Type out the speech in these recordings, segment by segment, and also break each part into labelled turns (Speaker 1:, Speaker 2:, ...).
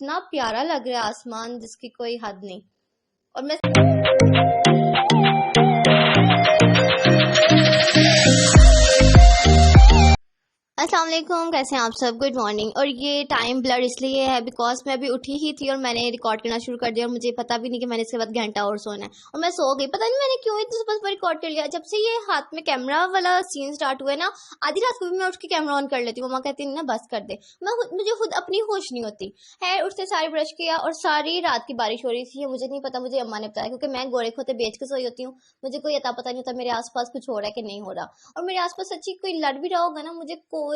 Speaker 1: इतना प्यारा लग रहा है आसमान जिसकी कोई हद नहीं। और मैं अस्सलाम वालेकुम, कैसे हैं आप सब। Good morning. और ये टाइम ब्लर इसलिए है बिकॉज मैं अभी उठी ही थी और मैंने रिकॉर्ड करना शुरू कर दिया और मुझे पता भी नहीं कि मैंने इसके बाद घंटा और सोना है और मैं सो गई। पता नहीं मैंने क्यों इतनी सुबह रिकॉर्ड कर लिया। जब से ये हाथ में कैमरा वाला सीन स्टार्ट हुआ है ना, आधी रात को भी मैं उठ के कैमरा ऑन कर लेती हूँ। मम्मा कहती है ना बस कर दे, मुझे खुद अपनी होश नहीं होती है। उठते सारे ब्रश किया और सारी रात की बारिश हो रही थी। मुझे नहीं पता, मुझे अम्मा ने बताया क्योंकि मैं गोरे खोते बेच के सोई होती हूँ। मुझे कोई अता पता नहीं होता मेरे आसपास कुछ हो रहा है कि नहीं हो रहा। और मेरे आसपास सच्ची कोई लड़ भी रहा होगा ना, मुझे कोई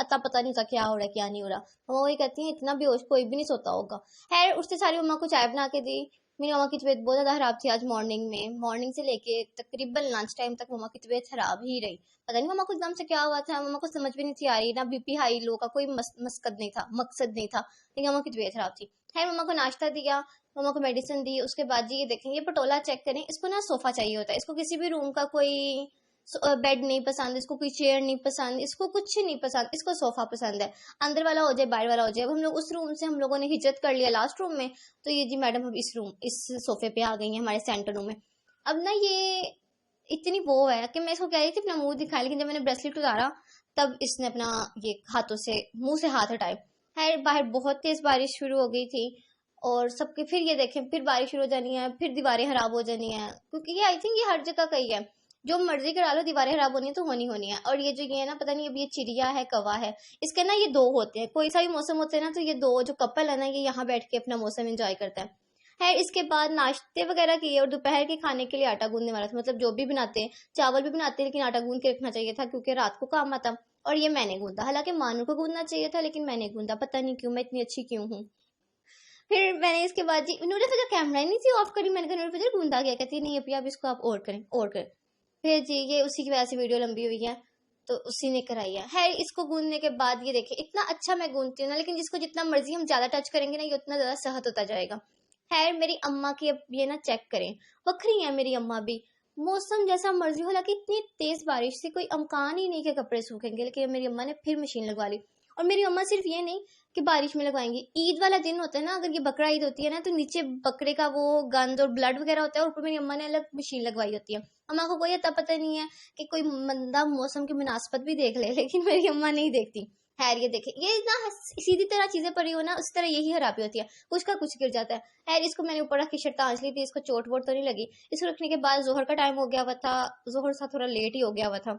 Speaker 1: अता पता नहीं होता क्या हो रहा है क्या नहीं हो रहा। मम्मा वही कहती है इतना बेहोश कोई भी नहीं सोता होगा। खैर उठते सारी मम्मा को चाय बना के दी। मेरी मम्मा की तबीयत बहुत ज्यादा खराब थी आज मॉर्निंग से लेके तकरीबन लंच टाइम तक मम्मा की तबीयत खराब ही रही। पता नहीं मम्मा को एकदम से क्या हुआ था, मम्मा को समझ भी नहीं थी आ रही। ना बीपी हाई लो का कोई मकसद नहीं था, लेकिन मम्मा की तबीयत खराब थी। खैर मम्मा को नाश्ता दिया, मम्मा को मेडिसिन दी। उसके बाद जी ये देखें, ये पटोला चेक करें। इसको ना सोफा चाहिए होता है, इसको किसी भी रूम का कोई बेड नहीं पसंद, इसको कोई चेयर नहीं पसंद, इसको कुछ नहीं पसंद, इसको सोफा पसंद है। अंदर वाला हो जाए बाहर वाला हो जाए। अब हम लोग उस रूम से हम लोगों ने हिजरत कर लिया लास्ट रूम में, तो ये जी मैडम अब इस सोफे पे आ गई है हमारे सेंटर रूम में। अब ना ये इतनी वो है कि मैं इसको कह रही थी अपना मुंह दिखाए, लेकिन जब मैंने ब्रेसलेट उतारा तब इसने अपना ये हाथों से मुंह से हाथ हटाए। खैर बाहर बहुत तेज बारिश शुरू हो गई थी और सबके फिर ये देखें, फिर बारिश शुरू हो जानी है, फिर दीवारें खराब हो जानी है। क्योंकि ये आई थिंक ये हर जगह का ही है, जो मर्जी करा लो दीवारें खराब होनी है तो होनी है। और ये जो ये है ना, पता नहीं अब ये चिड़िया है कौवा है, इसके ना ये दो होते हैं। कोई सा भी मौसम होते हैं ना, तो ये दो जो कपल है ना, ये यहाँ बैठ के अपना मौसम एंजॉय करता है। है इसके बाद नाश्ते वगैरह किए और दोपहर के खाने के लिए आटा गूंदने वाला था। मतलब जो भी बनाते हैं, चावल भी बनाते हैं, लेकिन आटा गूंद के रखना चाहिए था क्योंकि रात को काम आता। और ये मैंने गूंदा, हालांकि मानू को गूंदना चाहिए था लेकिन मैंने गूंदा। पता नहीं क्यों, मैं इतनी अच्छी क्यों हूँ। फिर मैंने इसके बाद जी नूरे फजर कैमरा ही नहीं थी ऑफ करी। मैंने कहा नूरे फजर गूंदा गया, कहती नहीं अभी आप इसको आप और करें। फिर जी ये उसी की वजह से वीडियो लंबी हुई है, तो उसी ने कराई है। है इसको गूंदने के बाद ये देखिए इतना अच्छा मैं गूंदती हूँ ना, लेकिन जिसको जितना मर्जी हम ज्यादा टच करेंगे ना, ये उतना ज्यादा सहत होता जाएगा। खैर मेरी अम्मा की अब ये ना चेक करें, वक्री है मेरी अम्मा भी। मौसम जैसा मर्जी हो, हालांकि इतनी तेज बारिश से कोई अमकान ही नहीं कि कपड़े सूखेंगे, लेकिन मेरी अम्मा ने फिर मशीन लगवा ली। और मेरी अम्मा सिर्फ ये नहीं कि बारिश में लगवाएंगी, ईद वाला दिन होता है ना, अगर ये बकरा ईद होती है ना, तो नीचे बकरे का वो गंद और ब्लड वगैरह होता है और ऊपर मेरी अम्मा ने अलग मशीन लगवाई होती है। अम्मा को कोई अता पता नहीं है कि कोई मंदा मौसम की मुनासबत भी देख ले, लेकिन मेरी अम्मा नहीं देखती। खैर ये देखे, ये ना सीधी तरह चीजें पड़ी हो ना, उस तरह यही खराबी होती है, कुछ का कुछ गिर जाता है। खैर इसको मैंने ऊपर रख के शर्ट तांज ली थी, इसको चोट वोट तो नहीं लगी। इसको रखने के बाद जोहर का टाइम हो गया हुआ था, जोहर सा थोड़ा लेट ही हो गया हुआ था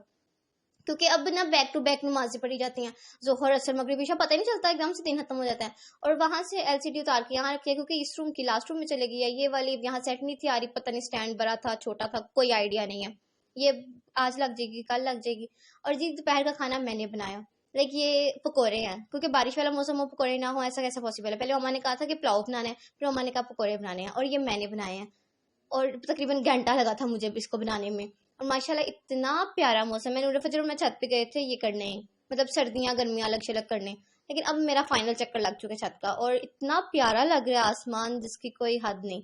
Speaker 1: क्योंकि अब ना बैक टू बैक नमाजें पढ़ी जाती हैं। जोहर असर मगरिब इशा पता ही नहीं चलता, एकदम से दिन खत्म हो जाता है। और वहां से एलसीडी उतार के यहाँ रखी है क्योंकि इस रूम की लास्ट रूम में चले गई है। ये वाली यहाँ सेट नहीं थी आ रही, पता नहीं स्टैंड बड़ा था छोटा था, कोई आइडिया नहीं है। ये आज लग जाएगी कल लग जाएगी। और जी दोपहर का खाना मैंने बनाया, लाइक ये पकोड़े हैं, क्योंकि बारिश वाला मौसम हो पकोड़े ना हो ऐसा कैसे पॉसिबल है। पहले मम्मा ने कहा था कि पुलाव बनाना है, फिर मम्मा ने कहा पकोड़े बनाने हैं, और ये मैंने बनाए हैं। और तकरीबन घंटा लगा था मुझे इसको बनाने में। और माशाल्लाह इतना प्यारा मौसम है। नूरे फजर में छत पे गए थे ये करने, मतलब सर्दियां गर्मियां अलग से अलग करने, लेकिन अब मेरा फाइनल चक्कर लग चुका है छत का और इतना प्यारा लग रहा है आसमान जिसकी कोई हद नहीं।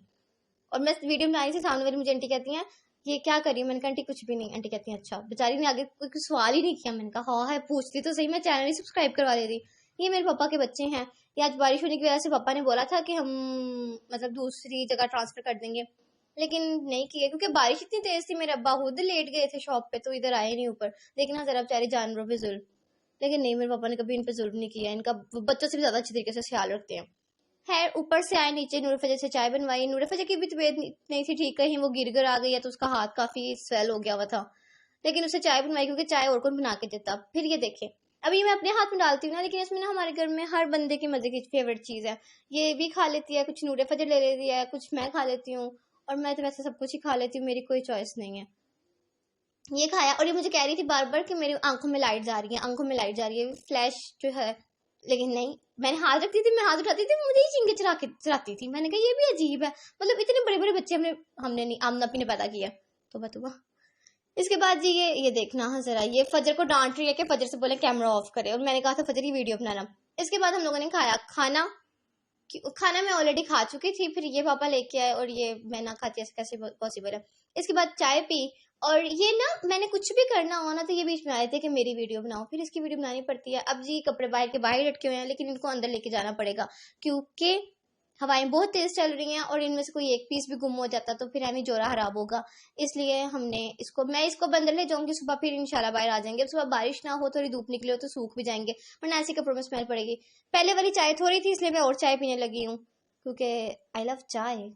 Speaker 1: और मैं वीडियो में आई थी, सामने वाली मुझे आंटी कहती हैं ये क्या करी, मैंने कहा आंटी कुछ भी नहीं। आंटी कहती है अच्छा। बेचारी ने आगे कोई सवाल ही नहीं किया। मैंने कहा हाँ है, पूछती तो सही, मैं चैनल ही सब्सक्राइब करवा देती। ये मेरे पापा के बच्चे हैं। ये आज बारिश होने की वजह से पापा ने बोला था कि हम मतलब दूसरी जगह ट्रांसफर कर देंगे, लेकिन नहीं किया क्योंकि बारिश इतनी तेज थी। मेरे अब्बा खुद लेट गए थे शॉप पे, तो इधर आए नहीं ऊपर देखना जरा बेचारे जानवरों पे जुल्म। लेकिन नहीं, मेरे पापा ने कभी इन पे जुल्म नहीं किया, इनका बच्चों से भी ज्यादा अच्छी तरीके से ख्याल रखते हैं। खैर ऊपर से आए नीचे, नूर फजर से चाय बनवाई। नूर फजर की भी तबीयत नहीं थी ठीक, कहीं वो गिर गिर आ गई है तो उसका हाथ काफी स्वेल हो गया हुआ था, लेकिन उसे चाय बनवाई क्योंकि चाय और कौन बना के देता। फिर ये देखे, अभी मैं अपने हाथ में डालती हूँ ना, लेकिन इसमें ना हमारे घर में हर बंदे की मजे की फेवरेट चीज है। ये भी खा लेती है, कुछ नूर फजर ले लेती है, कुछ मैं खा लेती हूँ, और मैं तो वैसे सब कुछ ही खा लेती हूँ, मेरी कोई चॉइस नहीं है। ये खाया और ये मुझे कह रही थी बार बार कि मेरी आंखों में लाइट जा रही है, आंखों में लाइट जा रही है, फ्लैश जो है। लेकिन नहीं, मैंने हाथ रखती थी, मैं हाथ उठाती थी, मुझे ही चिंगे चलाती थी। मैंने कहा ये भी अजीब है, मतलब इतने बड़े बड़े बच्चे हमने नहीं आमना अपनी ने पैदा किया। तो बतुआ इसके बाद जी ये देखना हाँ जरा, ये फजर को डांट रही है कि फजर से बोले कैमरा ऑफ करे, और मैंने कहा था फजर की वीडियो बनाना। इसके बाद हम लोगों ने खाया खाना मैं ऑलरेडी खा चुकी थी, फिर ये पापा लेके आए और ये मैं ना खाती, ऐसे कैसे पॉसिबल है। इसके बाद चाय पी और ये ना मैंने कुछ भी करना हो ना तो ये बीच में आए थे कि मेरी वीडियो बनाओ, फिर इसकी वीडियो बनानी पड़ती है। अब जी कपड़े बाहर के बाहर लटके हुए हैं, लेकिन इनको अंदर लेके जाना पड़ेगा क्योंकि हवाएं बहुत तेज चल रही हैं और इनमें से कोई एक पीस भी गुम हो जाता तो फिर हमें जोरा खराब होगा। इसलिए मैं इसको अंदर ले जाऊंगी, सुबह फिर इंशाल्लाह बाहर आ जाएंगे। सुबह बारिश ना हो, थोड़ी धूप निकले हो तो सूख भी जाएंगे, वरना ऐसे कपड़ों में स्मेल पड़ेगी। पहले वाली चाय थोड़ी थी इसलिए मैं और चाय पीने लगी हूँ, क्योंकि आई लव चाय।